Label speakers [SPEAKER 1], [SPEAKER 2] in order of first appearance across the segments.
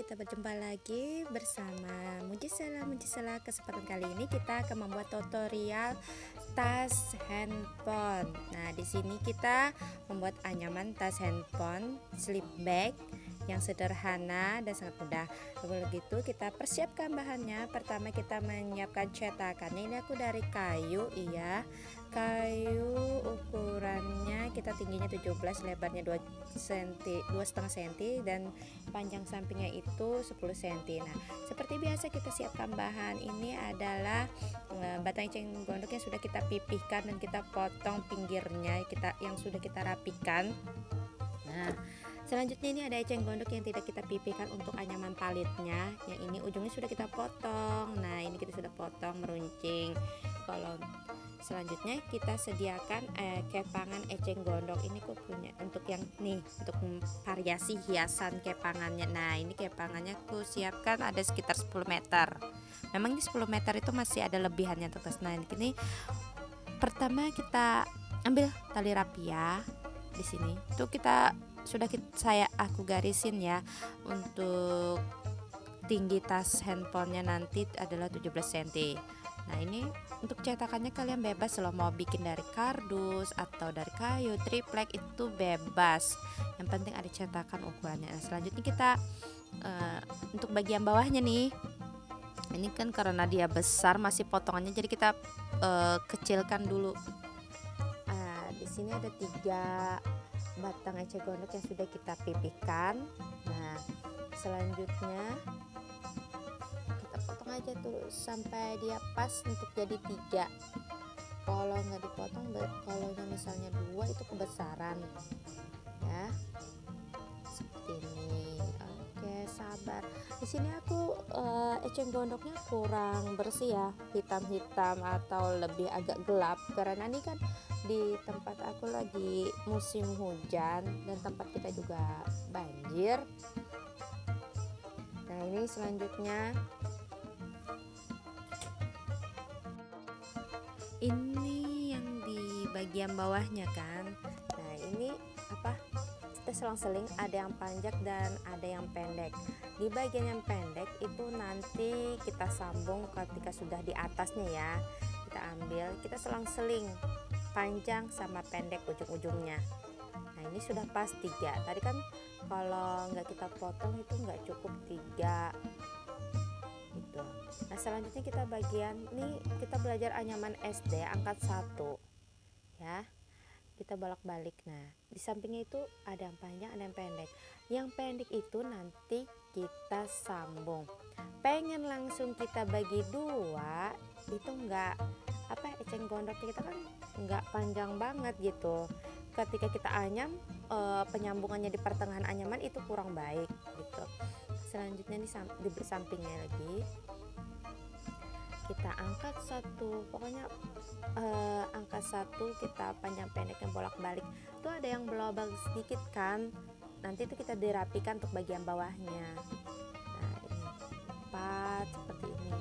[SPEAKER 1] kita berjumpa lagi bersama Mujisela. Kesempatan kali ini kita akan membuat tutorial tas handphone. Nah, di sini kita membuat anyaman tas handphone slip bag yang sederhana dan sangat mudah. Begitu kita persiapkan bahannya. Pertama kita menyiapkan cetakan. Ini aku dari kayu, iya. Kayu ukurannya kita tingginya 17, lebarnya 2 cm, 2,5 cm, dan panjang sampingnya itu 10 cm. Nah, seperti biasa kita siapkan bahan. Ini adalah batang eceng gondok yang sudah kita pipihkan dan kita potong pinggirnya, yang sudah kita rapikan. Nah, selanjutnya ini ada eceng gondok yang tidak kita pipihkan untuk anyaman palitnya. Yang ini ujungnya sudah kita potong. Nah, ini kita sudah potong meruncing. Kalau selanjutnya kita sediakan kepangan eceng gondok. Ini aku punya untuk yang nih, untuk variasi hiasan kepangannya. Nah, ini kepangannya aku siapkan ada sekitar 10 meter. Memang di 10 meter itu masih ada lebihannya untuk tas. Nah, ini pertama kita ambil tali rapia di sini. Itu aku garisin ya, untuk tinggi tas handphonenya nanti adalah 17 cm. Nah, ini untuk cetakannya kalian bebas loh, mau bikin dari kardus atau dari kayu, triplek itu bebas. Yang penting ada cetakan ukurannya. Nah, selanjutnya kita untuk bagian bawahnya nih. Ini kan karena dia besar masih potongannya, jadi kita kecilkan dulu. Di sini ada 3 batang eceng gondok yang sudah kita pipihkan. Nah, selanjutnya kita potong aja tuh sampai dia pas untuk jadi 3. Kalau nggak dipotong, kalau misalnya 2 itu kebesaran ya, seperti ini. Oke, sabar. Di sini aku eceng gondoknya kurang bersih ya, hitam-hitam atau lebih agak gelap, karena ini kan di tempat aku lagi musim hujan dan tempat kita juga banjir. Nah, ini selanjutnya ini yang di bagian bawahnya kan. Nah, ini kita selang-seling, ada yang panjang dan ada yang pendek. Di bagian yang pendek itu nanti kita sambung ketika sudah di atasnya ya. Kita ambil, kita selang-seling panjang sama pendek ujung-ujungnya. Nah, ini sudah pas 3. Tadi kan kalau nggak kita potong itu nggak cukup 3 gitu. Nah, selanjutnya kita bagian nih, kita belajar anyaman SD angkat 1 ya. Kita bolak-balik. Nah, di sampingnya itu ada yang panjang, ada yang pendek. Yang pendek itu nanti kita sambung. Pengen langsung kita bagi 2 itu enggak eceng gondoknya kita kan enggak panjang banget gitu. Ketika kita anyam, penyambungannya di pertengahan anyaman itu kurang baik gitu. Selanjutnya di sampingnya lagi kita angkat 1, pokoknya angka 1 kita panjang pendeknya bolak-balik. Tuh ada yang berlubang sedikit kan, nanti itu kita dirapikan untuk bagian bawahnya. Nah, ini 4 seperti ini.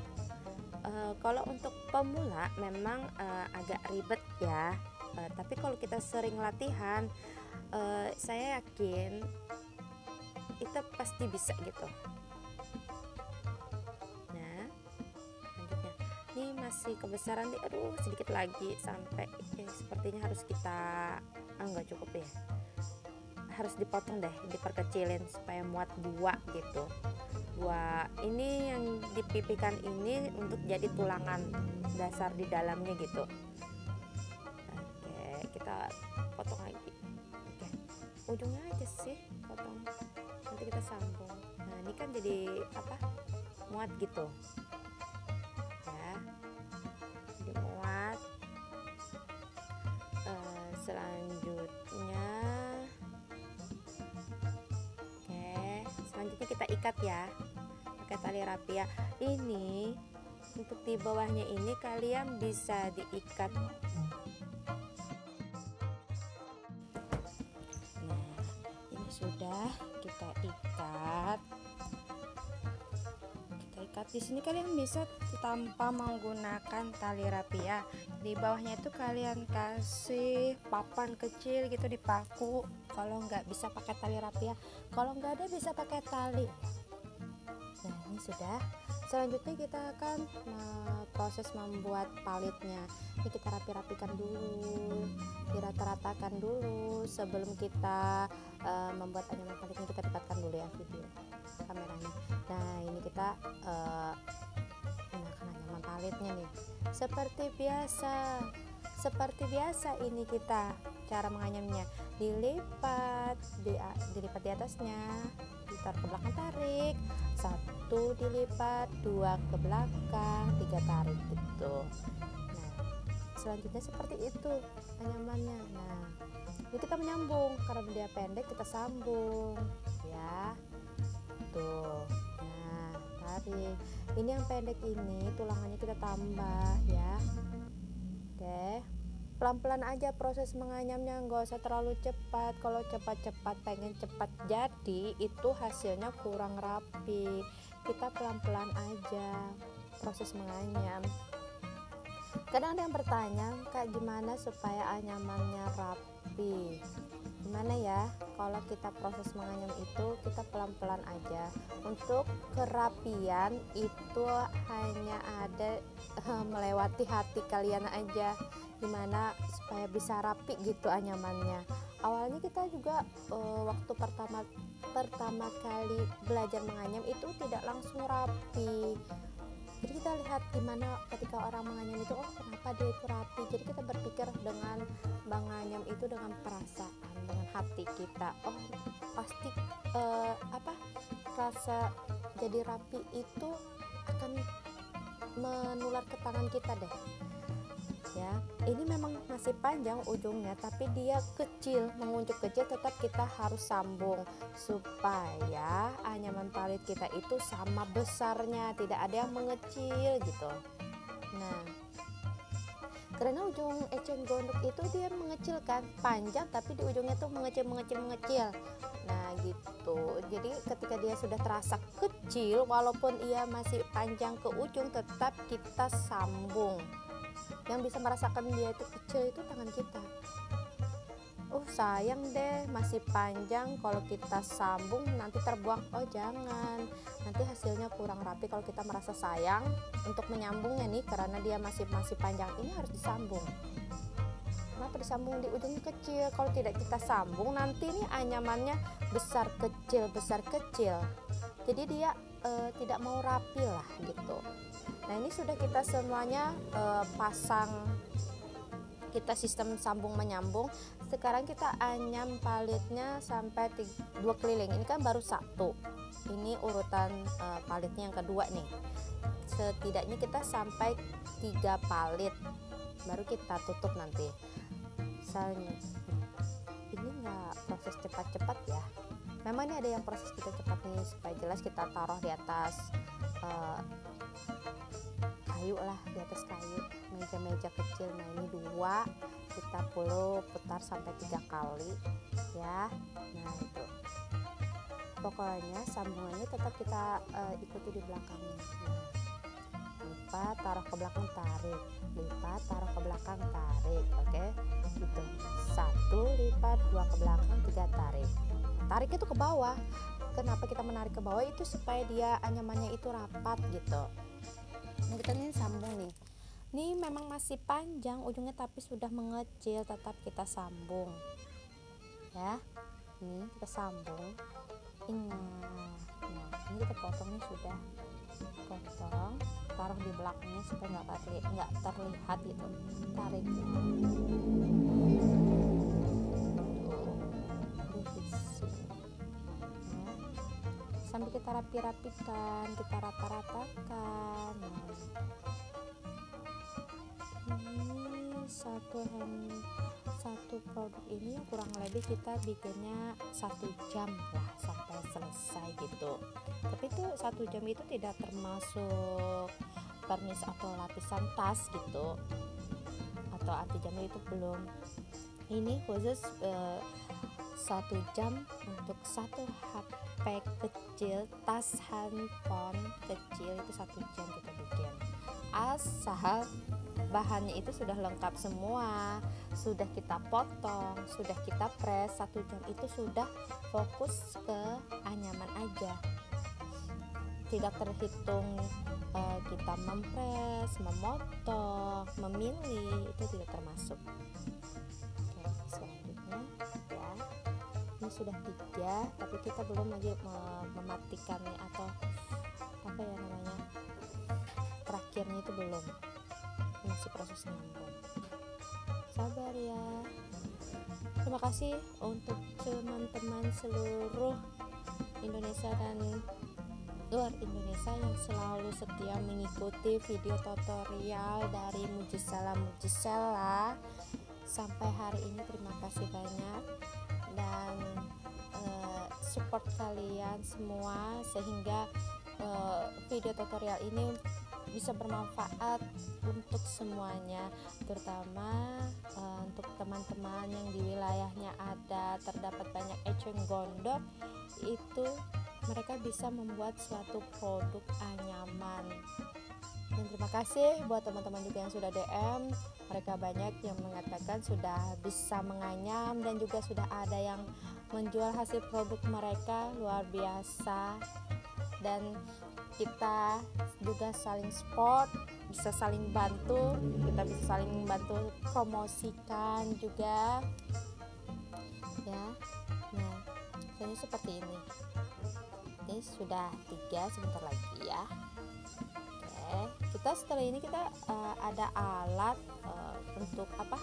[SPEAKER 1] Kalau untuk pemula memang agak ribet ya, tapi kalau kita sering latihan, saya yakin kita pasti bisa gitu. Ini masih kebesaran nih, aduh sedikit lagi sampai sepertinya harus kita nggak cukup ya, harus dipotong deh, diperkecilin supaya muat 2 gitu. 2 ini yang dipipihkan ini untuk jadi tulangan dasar di dalamnya gitu. Oke, kita potong lagi. Oke, ujungnya aja sih potong, nanti kita sambung. Nah, ini kan jadi muat gitu. Selanjutnya kita ikat ya pakai tali rapia. Ini untuk di bawahnya ini kalian bisa diikat. Nah, ini sudah kita ikat. Di sini kalian bisa tanpa menggunakan tali rapia. Di bawahnya itu kalian kasih papan kecil gitu dipaku. Kalau nggak bisa pakai tali rapia, kalau nggak ada bisa pakai tali. Nah, ini sudah. Selanjutnya kita akan proses membuat palitnya. Ini kita rapi-rapikan dulu, dirata-ratakan dulu sebelum kita membuat anyaman palitnya. Kita dapatkan dulu ya video kameranya. Nah, ini kita gunakan anyaman palitnya nih. Seperti biasa ini kita cara menganyamnya. Dilipat di atasnya, ditaruh ke belakang, tarik, 1 dilipat, 2 ke belakang, 3 tarik gitu. Nah, selanjutnya seperti itu anyamannya. Nah, ini kita menyambung, karena dia pendek kita sambung ya, tuh. Nah, tarik. Ini yang pendek ini tulangannya kita tambah ya. Oke, pelan-pelan aja proses menganyamnya, nggak usah terlalu cepat. Kalau cepat-cepat pengen cepat jadi, itu hasilnya kurang rapi. Kita pelan-pelan aja proses menganyam. Kadang ada yang bertanya, Kak, gimana supaya anyamannya rapi? Gimana ya kalau kita proses menganyam itu kita pelan-pelan aja. Untuk kerapian itu hanya ada melewati hati kalian aja, gimana supaya bisa rapi gitu anyamannya. Awalnya kita juga waktu pertama kali belajar menganyam itu tidak langsung rapi. Jadi kita lihat gimana ketika orang menganyam itu, oh kenapa dia itu rapi. Jadi kita berpikir dengan menganyam itu dengan perasaan, dengan hati kita. Oh pasti rasa jadi rapi itu akan menular ke tangan kita deh. Ya, ini memang masih panjang ujungnya, tapi dia kecil, menguncup kecil. Tetap kita harus sambung supaya anyaman palit kita itu sama besarnya, tidak ada yang mengecil gitu. Nah, karena ujung eceng gondok itu dia mengecil kan, panjang tapi di ujungnya tuh mengecil. Nah gitu, jadi ketika dia sudah terasa kecil, walaupun ia masih panjang ke ujung, tetap kita sambung. Yang bisa merasakan dia itu kecil itu tangan kita. Oh sayang deh, masih panjang, kalau kita sambung nanti terbuang. Oh jangan, nanti hasilnya kurang rapi. Kalau kita merasa sayang untuk menyambungnya nih, karena dia masih panjang, ini harus disambung. Kenapa disambung di ujungnya kecil? Kalau tidak kita sambung, nanti nih anyamannya besar kecil. Jadi dia tidak mau rapi lah gitu. Nah ini sudah kita semuanya pasang, kita sistem sambung menyambung. Sekarang kita anyam palitnya sampai 2 keliling. Ini kan baru 1, ini urutan palitnya yang kedua nih. Setidaknya kita sampai 3 palit baru kita tutup nanti. Ini enggak proses cepat-cepat ya, memang ini ada yang proses kita cepat nih, supaya jelas kita taruh di atas kayu lah, di atas kayu, meja kecil. Nah ini 2 kita putar sampai 3 kali ya. Nah itu pokoknya sambungannya tetap kita ikuti di belakangnya. Nah, lipat, taruh ke belakang, tarik, lipat, taruh ke belakang, tarik. Oke gitu, 1 lipat, 2 ke belakang, 3 tarik. Tarik itu ke bawah. Kenapa kita menarik ke bawah? Itu supaya dia anyamannya itu rapat gitu. Nah kita ini sambung nih. Ini memang masih panjang ujungnya tapi sudah mengecil, tetap kita sambung ya. Ini kita sambung. Nah ini kita potongnya sudah potong, taruh di belakangnya supaya nggak terlihat gitu. Tarik gitu. Sambil kita rapi-rapikan, kita rata-ratakan. Nah, ini satu produk ini kurang lebih kita bikinnya 1 jam lah sampai selesai gitu. Tapi itu 1 jam itu tidak termasuk vernis atau lapisan tas gitu, atau anti jamur itu belum. Ini khusus 1 jam untuk 1 HP kecil, tas handphone kecil itu 1 jam kita bikin. Asal bahannya itu sudah lengkap semua, sudah kita potong, sudah kita press, 1 jam itu sudah fokus ke anyaman aja. tidak terhitung kita mempres, memotong, memilih, itu tidak termasuk. Oke, selanjutnya ya, ini sudah 3, tapi kita belum lagi mematikannya atau apa ya namanya, terakhirnya itu belum, masih proses nyambung. Sabar ya. Terima kasih untuk teman-teman seluruh Indonesia dan luar Indonesia yang selalu setia mengikuti video tutorial dari Mujisela sampai hari ini. Terima kasih banyak dan support kalian semua sehingga video tutorial ini bisa bermanfaat untuk semuanya, terutama untuk teman-teman yang di wilayahnya terdapat banyak eceng gondok, itu mereka bisa membuat suatu produk anyaman. Dan terima kasih buat teman-teman juga yang sudah DM, mereka banyak yang mengatakan sudah bisa menganyam dan juga sudah ada yang menjual hasil produk mereka, luar biasa. Dan kita juga saling support, bisa saling bantu, kita bisa saling bantu promosikan juga ya. Nah, jadi seperti ini sudah 3, sebentar lagi ya. Oke, kita setelah ini kita ada alat untuk apa,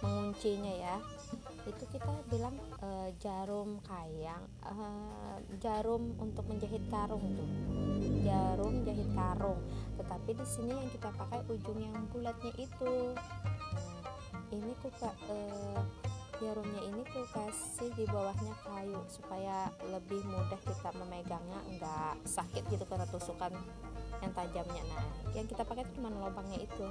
[SPEAKER 1] menguncinya ya, itu kita bilang jarum kayang, jarum untuk menjahit karung tuh, jarum jahit karung. Tetapi di sini yang kita pakai ujung yang bulatnya itu. Ini jarumnya ini ku kasih di bawahnya kayu supaya lebih mudah kita memegangnya, enggak sakit gitu karena tusukan yang tajamnya. Nah, yang kita pakai itu cuma lubangnya itu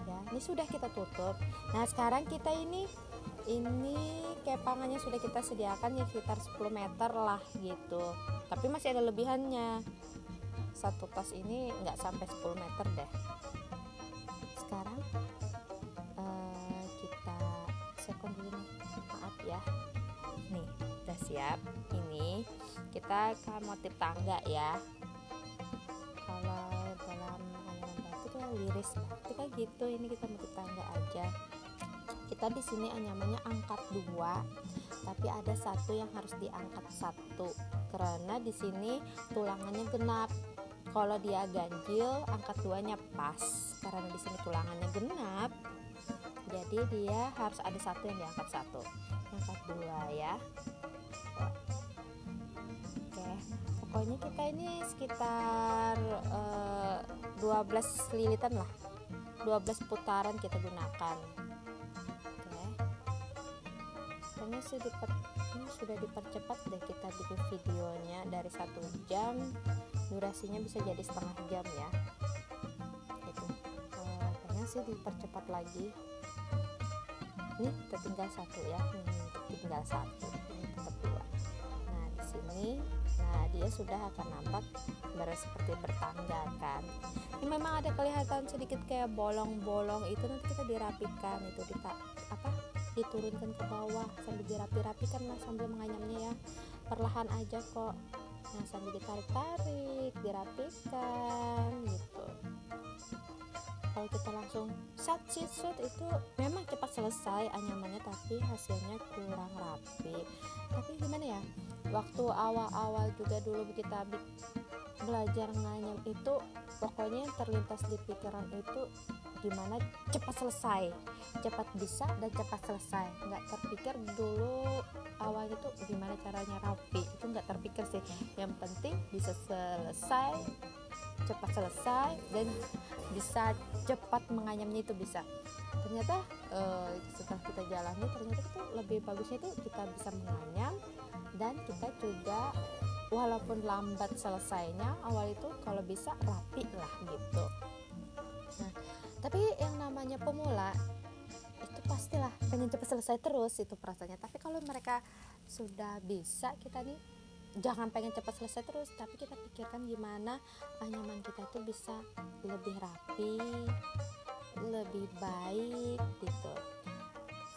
[SPEAKER 1] ya. Ini sudah kita tutup. Nah, sekarang kita ini kepangannya sudah kita sediakan ya sekitar 10 meter lah gitu, tapi masih ada lebihannya. Satu tas ini nggak sampai 10 meter deh. Sekarang kita second dulu nih, maaf ya. Nih udah siap. Ini kita akan motif tangga ya. Kalau dalam anyaman batu tuh liris berarti kayak gitu, ini kita motif tangga aja. Kita di sini anyamannya angkat 2, tapi ada satu yang harus diangkat 1 karena di sini tulangannya genap. Kalau dia ganjil, angkat 2-nya pas. Karena di sini tulangannya genap, jadi dia harus ada satu yang diangkat 1, angkat 2 ya. Oke, pokoknya kita ini sekitar 12 lilitan lah, 12 putaran kita gunakan. Ini sudah dipercepat deh, kita bikin videonya dari 1 jam, durasinya bisa jadi setengah jam ya. Itu kayaknya sih dipercepat lagi. Ini tinggal 1 ya, tinggal 1, ini tetap 2. Nah di sini, nah dia sudah akan nampak seperti bertangga kan. Ini memang ada kelihatan sedikit kayak bolong-bolong, itu nanti kita dirapikan, itu diturunkan ke bawah sambil dirapi-rapikan lah sambil menganyamnya ya, perlahan aja kok. Nah sambil ditarik-tarik, dirapikan gitu. Kalau kita langsung sat itu memang cepat selesai anyamannya, tapi hasilnya kurang rapi. Tapi gimana ya, waktu awal-awal juga dulu kita belajar nganyam itu, pokoknya terlintas di pikiran itu gimana cepat selesai, cepat bisa dan cepat selesai. Nggak terpikir dulu awalnya tuh gimana caranya rapi, itu nggak terpikir sih. Yang penting bisa selesai, cepat selesai, dan bisa cepat menganyamnya itu bisa. Ternyata setelah kita jalani, ternyata itu lebih bagusnya itu kita bisa menganyam, dan kita juga walaupun lambat selesainya awal itu, kalau bisa rapi lah gitu. Nah, tapi yang namanya pemula itu pastilah pengen cepat selesai terus itu perasaannya. Tapi kalau mereka sudah bisa, kita nih jangan pengen cepat selesai terus, tapi kita pikirkan gimana anyaman kita itu bisa lebih rapi, lebih baik gitu.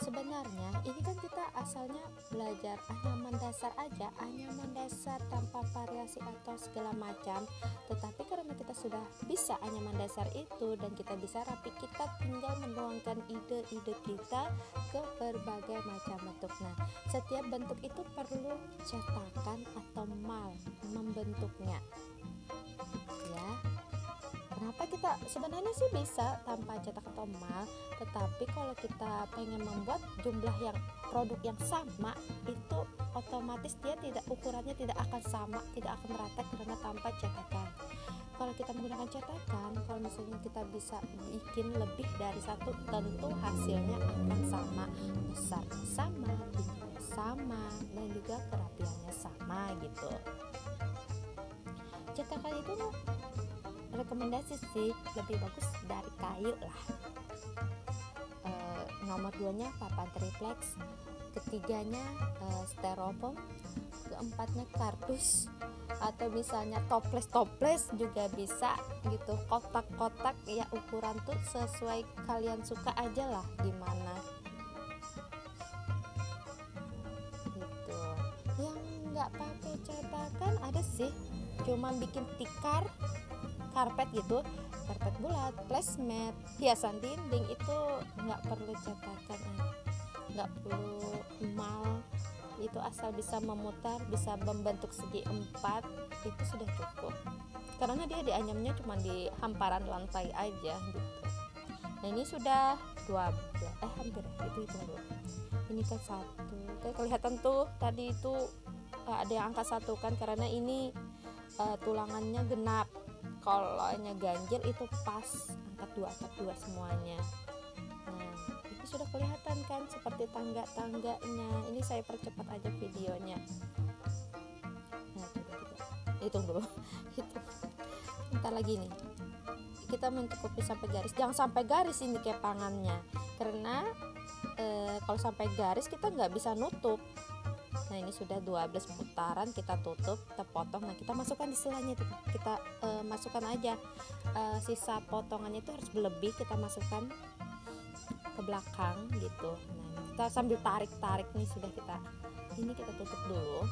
[SPEAKER 1] Sebenarnya ini kan kita asalnya belajar anyaman dasar aja, anyaman dasar tanpa variasi atau segala macam. Tetapi karena kita sudah bisa anyaman dasar itu dan kita bisa rapi, kita tinggal menuangkan ide-ide kita ke berbagai macam bentuk. Nah, setiap bentuk itu perlu cetakan atau mal membentuknya. Ya. Kenapa kita sebenarnya sih bisa tanpa cetak atau mal, tetapi kalau kita pengen membuat jumlah yang produk yang sama itu otomatis dia tidak, ukurannya tidak akan sama, tidak akan rata karena tanpa cetakan. Kalau kita menggunakan cetakan, kalau misalnya kita bisa bikin lebih dari satu, tentu hasilnya akan sama, besarnya sama, tingginya sama, dan juga kerapiannya sama gitu. Cetakan itu rekomendasi sih lebih bagus dari kayu lah. Nomor 2-nya papan triplex, ketiganya styrofoam, keempatnya kardus, atau misalnya toples juga bisa gitu, kotak-kotak ya, ukuran tuh sesuai kalian suka aja lah gimana gitu. Yang nggak pakai cetakan ada sih, cuma bikin tikar, karpet gitu, karpet bulat, placemat, hiasan dinding, itu nggak perlu cetakan, nggak perlu mal, itu asal bisa memutar, bisa membentuk segi 4, itu sudah cukup karena dia dianyamnya cuma di hamparan lantai aja gitu. Nah ini sudah 12, hampir itu hitung dulu, ini kan 1, kayak kelihatan tuh tadi itu ada yang angka 1 kan, karena ini tulangannya genap. Kalau ganjil itu pas angkat 2 semuanya. Nah, itu sudah kelihatan kan seperti tangga-tangganya. Ini saya percepat aja videonya. Nah, hitung dulu. Hitung. Bentar lagi nih. Kita mencukupi sampai garis. Jangan sampai garis ini kepangannya. Karena kalau sampai garis kita nggak bisa nutup. Nah ini sudah 12 putaran, kita tutup, kita potong. Nah kita masukkan di selanya itu, kita masukkan aja sisa potongannya itu harus berlebih, kita masukkan ke belakang gitu. Nah kita sambil tarik nih, sudah kita tutup dulu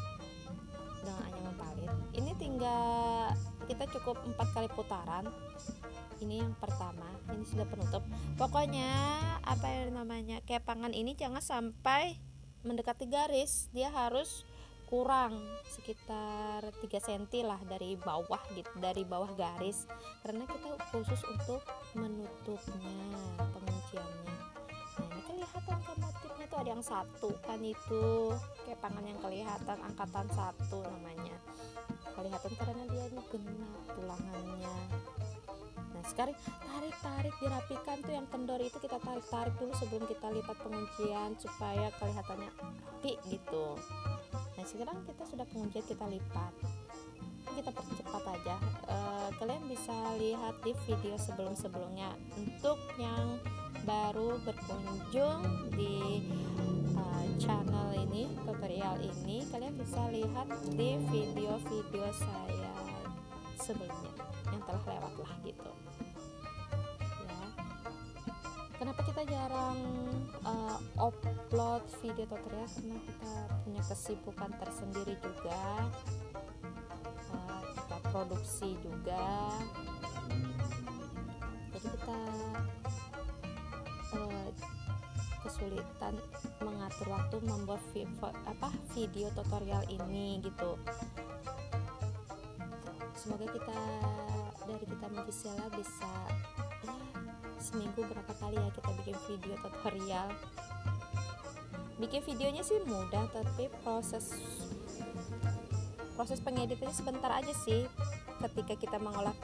[SPEAKER 1] dengan anyaman palit. Ini tinggal kita cukup 4 kali putaran. Ini yang pertama, ini sudah penutup. Pokoknya apa yang namanya kepangan ini jangan sampai mendekati garis, dia harus kurang sekitar 3 cm lah dari bawah gitu, dari bawah garis, karena kita khusus untuk menutupnya, pengunciannya. Nah ini kelihatan kan motifnya tuh ada yang 1 kan, itu kepangan yang kelihatan angkatan 1 namanya, kelihatan karena dia ini genap tulangannya. Nah sekarang tarik dirapikan tuh, yang kendor itu kita tarik dulu sebelum kita lipat penguncian supaya kelihatannya rapi gitu. Nah sekarang kita sudah penguncian, kita lipat, kita percepat aja. Kalian bisa lihat di video sebelumnya. Untuk yang baru berkunjung di channel ini, tutorial ini, kalian bisa lihat di video-video saya sebelumnya yang telah lewat lah gitu ya. Kenapa kita jarang upload video tutorial, karena kita punya kesibukan tersendiri juga, kita produksi juga, jadi kita kesulitan mengatur waktu membuat video tutorial ini gitu. Semoga kita Mujisela bisa seminggu berapa kali ya kita bikin video tutorial. Bikin videonya sih mudah, tapi proses pengeditannya sebentar aja sih. Ketika kita mengolah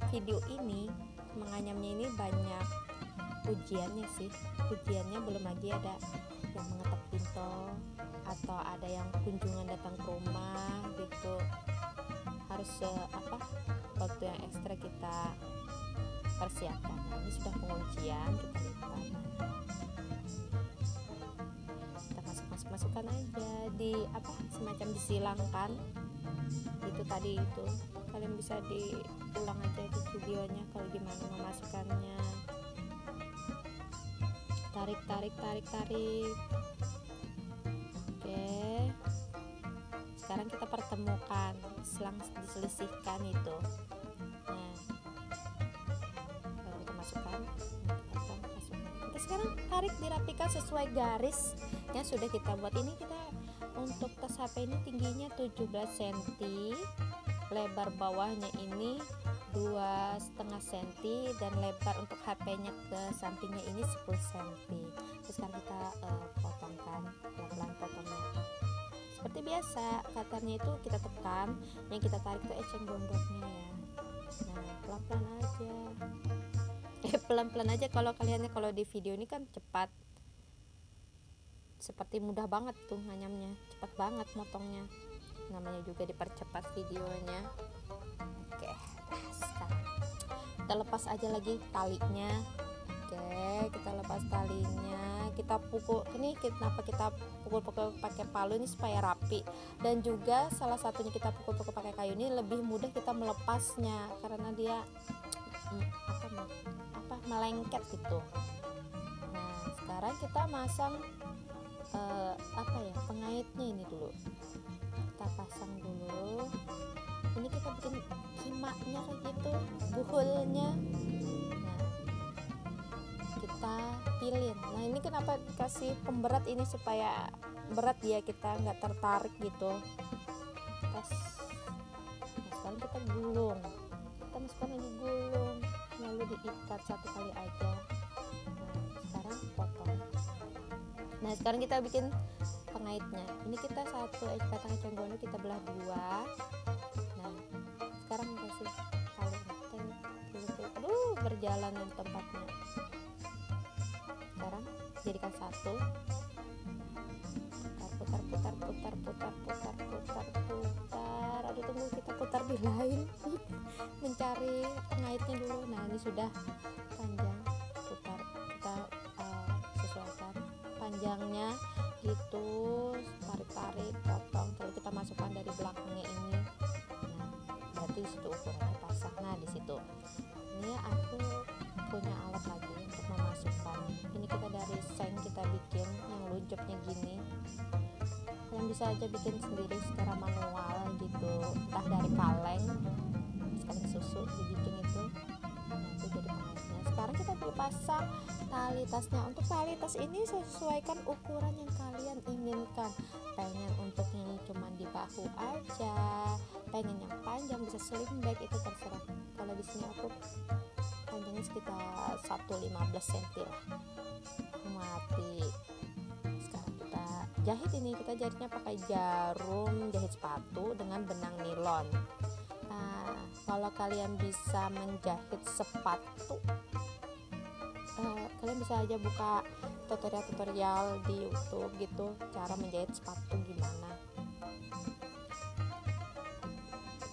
[SPEAKER 1] video ini, menganyamnya ini banyak ujiannya sih. Ujiannya belum lagi ada yang mengetok pintu atau ada yang kunjungan datang ke rumah gitu. Harus waktu yang ekstra kita persiapkan. Nah, ini sudah penguncian, kita lipat, kita masukkan aja di semacam disilangkan itu tadi. Itu kalian bisa diulang aja di videonya kalau gimana memasukkannya. tarik tarik tarik tarik. Oke, sekarang kita pertemukan, selang diselisihkan itu. Nah, lalu kita masukkan, kita sekarang tarik dirapikan sesuai garis yang sudah kita buat. Ini kita untuk tas HP ini tingginya 17 cm, lebar bawahnya ini 2,5 cm, dan lebar untuk HP-nya ke sampingnya ini 10 cm. Terus sekarang kita potongkan, pelan-pelan potongnya. Seperti biasa, cutternya itu kita tekan, yang kita tarik itu eceng gondoknya ya. Nah, pelan-pelan aja. Pelan-pelan aja. Kalau di video ini kan cepat. Seperti mudah banget tuh nganyamnya, cepat banget motongnya. Namanya juga dipercepat videonya. Oke, nah sekarang kita lepas aja lagi talinya. Oke, kita lepas talinya, kita pukul. Ini kenapa kita pukul-pukul pakai palu ini supaya rapi, dan juga salah satunya kita pukul-pukul pakai kayu ini lebih mudah kita melepasnya karena dia melengket gitu. Nah, sekarang kita masang pengaitnya ini dulu. Kita pasang dulu. Ini kita bikin kimaknya kayak gitu, buhulnya. Nah, kita pilin. Nah, ini kenapa kasih pemberat ini supaya berat dia, kita nggak tertarik gitu. Nah, sekarang kita gulung. Kita masukkan lagi gulung, lalu diikat satu kali aja. Nah, sekarang potong. Nah, sekarang kita bikin pengaitnya. Ini kita satu batang eceng gondok kita belah dua. Nah, sekarang kasih tali. Aduh, berjalan yang tempatnya. Sekarang jadikan satu. Putar. Aduh, tunggu, kita putar di lain. Mencari pengaitnya dulu. Nah, ini sudah panjang. Putar, kita sesuaikan panjangnya gitu, tarik potong, lalu kita masukkan dari belakangnya ini. Nah, berarti situ ukurannya pasang. Nah, di situ ini aku punya alat lagi untuk memasukkan. Ini kita dari seng kita bikin yang luncurnya gini. Kalian bisa aja bikin sendiri secara manual gitu, entah dari kaleng susu dibikin itu. Nah, itu jadi pengaitnya. Sekarang kita pasang tali tasnya. Untuk tali tas ini sesuaikan ukuran yang kalian inginkan. Pengen untuk yang cuma di bahu aja, pengen yang panjang bisa sling bag, itu terserah. Kalau di sini aku panjangnya sekitar 1,15 cm lah, mati. Sekarang kita jahit ini, kita jahitnya pakai jarum jahit sepatu dengan benang nilon. Nah, kalau kalian bisa menjahit sepatu, kalian bisa aja buka tutorial di YouTube gitu, cara menjahit sepatu gimana.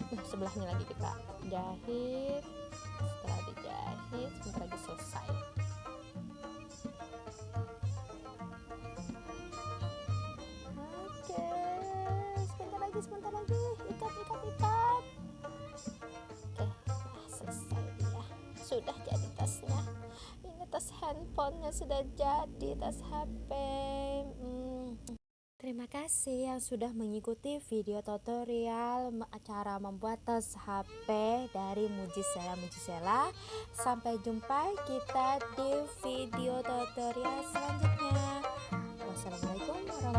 [SPEAKER 1] Nah, sebelahnya lagi kita jahit. Setelah dijahit, sebentar lagi selesai. Oke, sebentar lagi, ikat. Oke, nah selesai dia. Sudah jadi tasnya. Ini tas handphonenya sudah jadi, tas HP. Terima kasih yang sudah mengikuti video tutorial cara membuat tas HP dari Mujisela. Sampai jumpa kita di video tutorial selanjutnya. Wassalamualaikum warahmatullahi wabarakatuh.